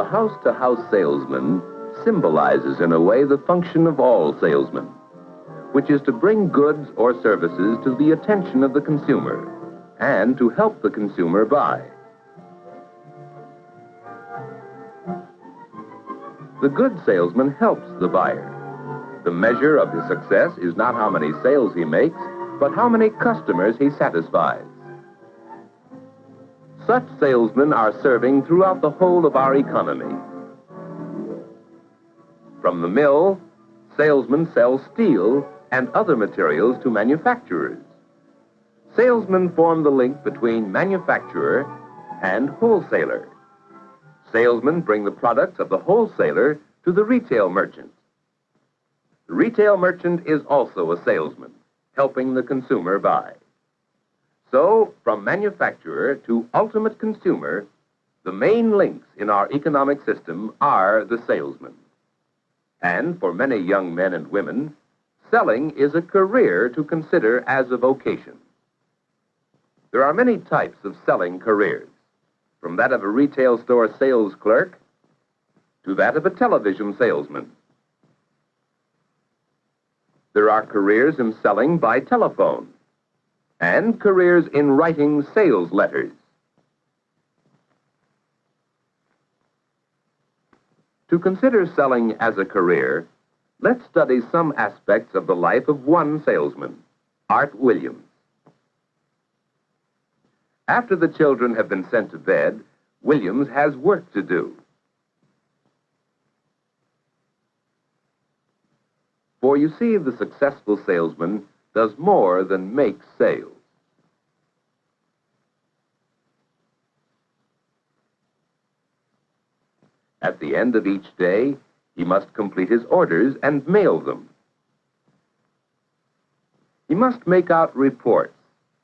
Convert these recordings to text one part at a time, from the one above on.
house-to-house salesman symbolizes in a way the function of all salesmen, which is to bring goods or services to the attention of the consumer and to help the consumer buy. The good salesman helps the buyer. The measure of his success is not how many sales he makes, but how many customers he satisfies. Such salesmen are serving throughout the whole of our economy. From the mill, salesmen sell steel and other materials to manufacturers. Salesmen form the link between manufacturer and wholesaler. Salesmen bring the products of the wholesaler to the retail merchant. The retail merchant is also a salesman, helping the consumer buy. So, from manufacturer to ultimate consumer, the main links in our economic system are the salesman. And for many young men and women, selling is a career to consider as a vocation. There are many types of selling careers, from that of a retail store sales clerk to that of a television salesman. There are careers in selling by telephone and careers in writing sales letters. To consider selling as a career, let's study some aspects of the life of one salesman, Art Williams. After the children have been sent to bed, Williams has work to do. For you see, the successful salesman does more than make sales. At the end of each day, he must complete his orders and mail them. He must make out reports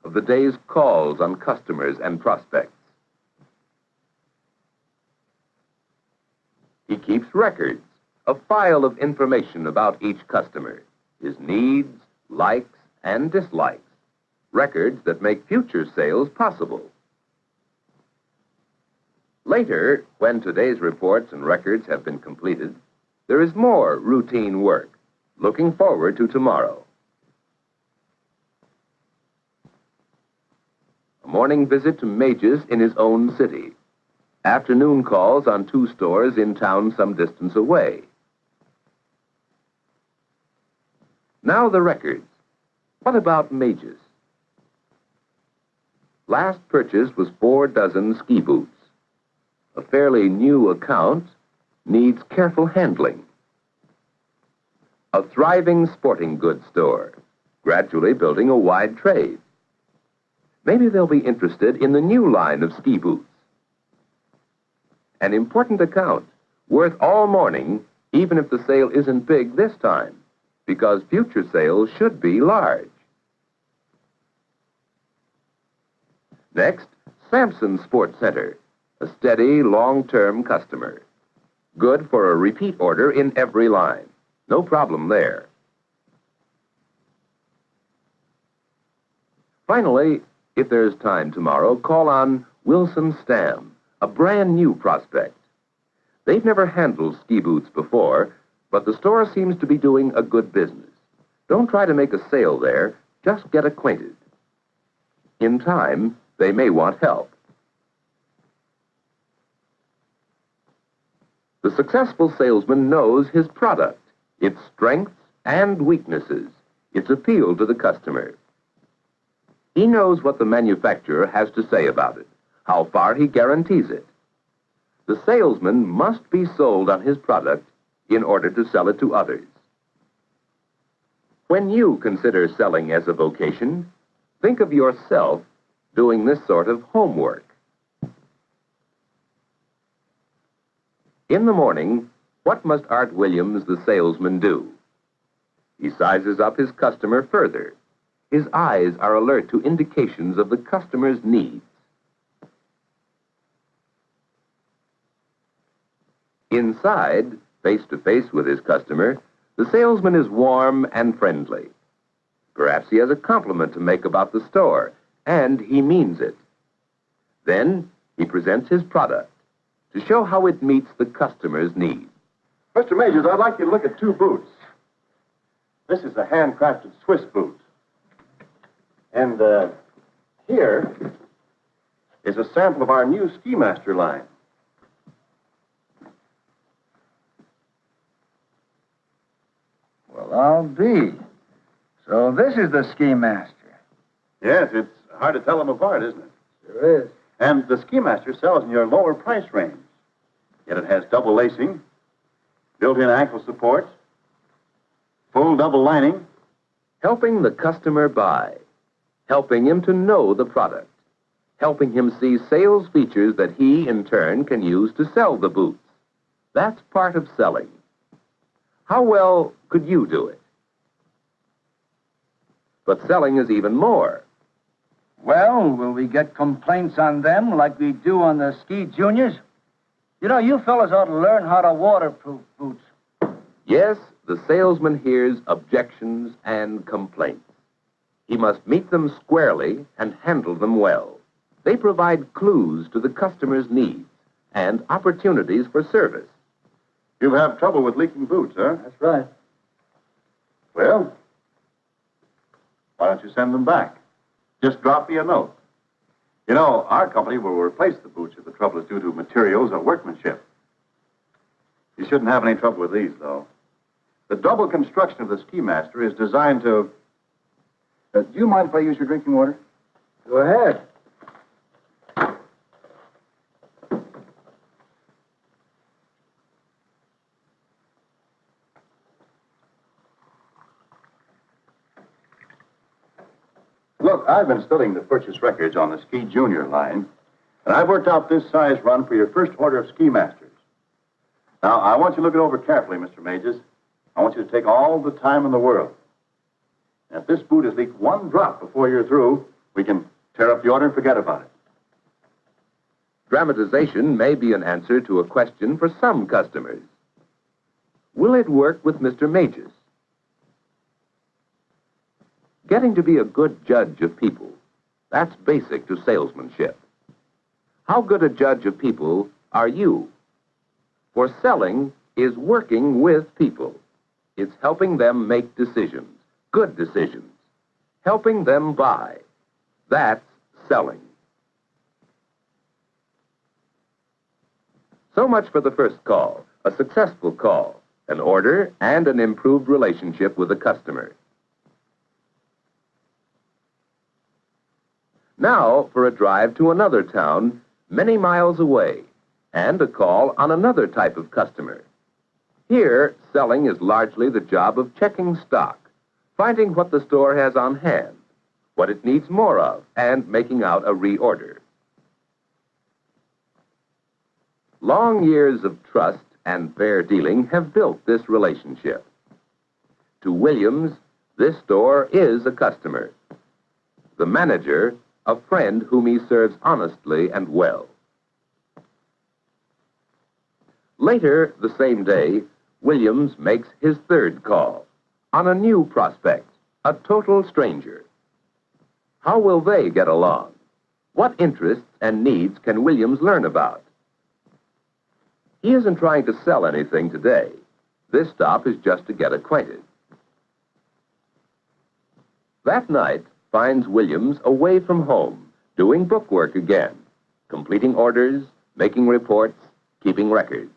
of the day's calls on customers and prospects. He keeps records, a file of information about each customer, his needs, likes, and dislikes, records that make future sales possible. Later, when today's reports and records have been completed, there is more routine work, looking forward to tomorrow. A morning visit to Mages in his own city. Afternoon calls on 2 stores in town some distance away. Now the records. What about Mages? Last purchase was 4 dozen ski boots. A fairly new account needs careful handling. A thriving sporting goods store, gradually building a wide trade. Maybe they'll be interested in the new line of ski boots. An important account, worth all morning, even if the sale isn't big this time, because future sales should be large. Next, Sampson Sports Center, a steady, long-term customer. Good for a repeat order in every line. No problem there. Finally, if there's time tomorrow, call on Wilson Stam, a brand new prospect. They've never handled ski boots before, but the store seems to be doing a good business. Don't try to make a sale there, just get acquainted. In time, they may want help. The successful salesman knows his product, its strengths and weaknesses, its appeal to the customer. He knows what the manufacturer has to say about it, how far he guarantees it. The salesman must be sold on his product in order to sell it to others. When you consider selling as a vocation, think of yourself doing this sort of homework. In the morning, what must Art Williams, the salesman, do? He sizes up his customer further. His eyes are alert to indications of the customer's needs. Inside, face-to-face with his customer, the salesman is warm and friendly. Perhaps he has a compliment to make about the store, and he means it. Then he presents his product, to show how it meets the customer's needs. Mr. Majors, I'd like you to look at two boots. This is a handcrafted Swiss boot. And here is a sample of our new Ski Master line. Well, I'll be. So this is the Ski Master. Yes, it's hard to tell them apart, isn't it? Sure is. And the Ski Master sells in your lower price range. Yet it has double lacing, built-in ankle support, full double lining. Helping the customer buy, helping him to know the product, helping him see sales features that he, in turn, can use to sell the boots. That's part of selling. How well could you do it? But selling is even more. Well, will we get complaints on them like we do on the Ski Juniors? You know, you fellas ought to learn how to waterproof boots. Yes, the salesman hears objections and complaints. He must meet them squarely and handle them well. They provide clues to the customer's needs and opportunities for service. You have trouble with leaking boots, huh? That's right. Well, why don't you send them back? Just drop me a note. You know, our company will replace the boots if the trouble is due to materials or workmanship. You shouldn't have any trouble with these, though. The double construction of the Ski Master is designed to... do you mind if I use your drinking water? Go ahead. Look, I've been studying the purchase records on the Ski Junior line, and I've worked out this size run for your first order of Ski Masters. Now, I want you to look it over carefully, Mr. Majors. I want you to take all the time in the world. And if this boot has leaked one drop before you're through, we can tear up the order and forget about it. Dramatization may be an answer to a question for some customers. Will it work with Mr. Majors? Getting to be a good judge of people, that's basic to salesmanship. How good a judge of people are you? For selling is working with people. It's helping them make decisions, good decisions, helping them buy. That's selling. So much for the first call, a successful call, an order, and an improved relationship with the customer. Now for a drive to another town many miles away and a call on another type of customer. Here, selling is largely the job of checking stock, finding what the store has on hand, what it needs more of, and making out a reorder. Long years of trust and fair dealing have built this relationship. To Williams, this store is a customer. The manager, a friend whom he serves honestly and well. Later the same day, Williams makes his third call on a new prospect, a total stranger. How will they get along? What interests and needs can Williams learn about? He isn't trying to sell anything today. This stop is just to get acquainted. That night finds Williams away from home, doing bookwork again, completing orders, making reports, keeping records.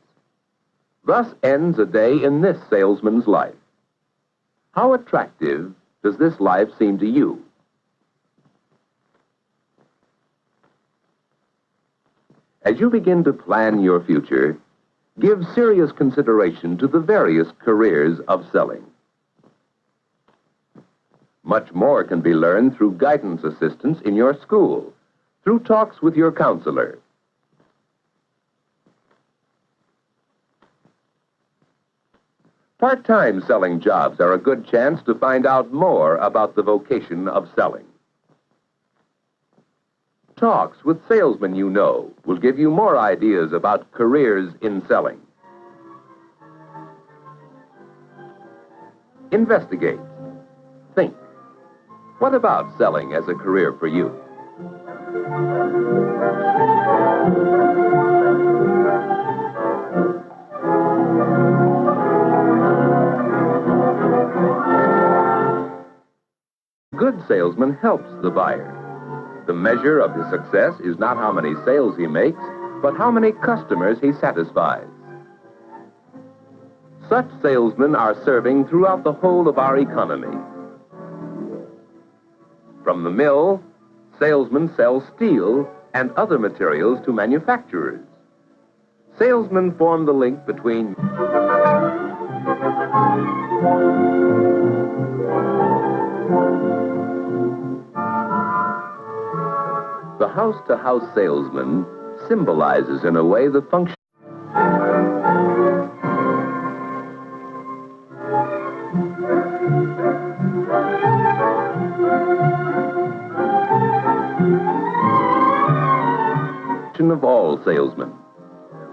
Thus ends a day in this salesman's life. How attractive does this life seem to you? As you begin to plan your future, give serious consideration to the various careers of selling. Much more can be learned through guidance assistance in your school, through talks with your counselor. Part-time selling jobs are a good chance to find out more about the vocation of selling. Talks with salesmen you know will give you more ideas about careers in selling. Investigate. Think. What about selling as a career for you? salesman helps the buyer. The measure of his success is not how many sales he makes, but how many customers he satisfies. Such salesmen are serving throughout the whole of our economy. From the mill, salesmen sell steel and other materials to manufacturers. Salesmen form the link between the house-to-house salesman symbolizes in a way the function of all salesmen,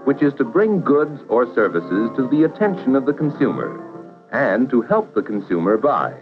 which is to bring goods or services to the attention of the consumer and to help the consumer buy.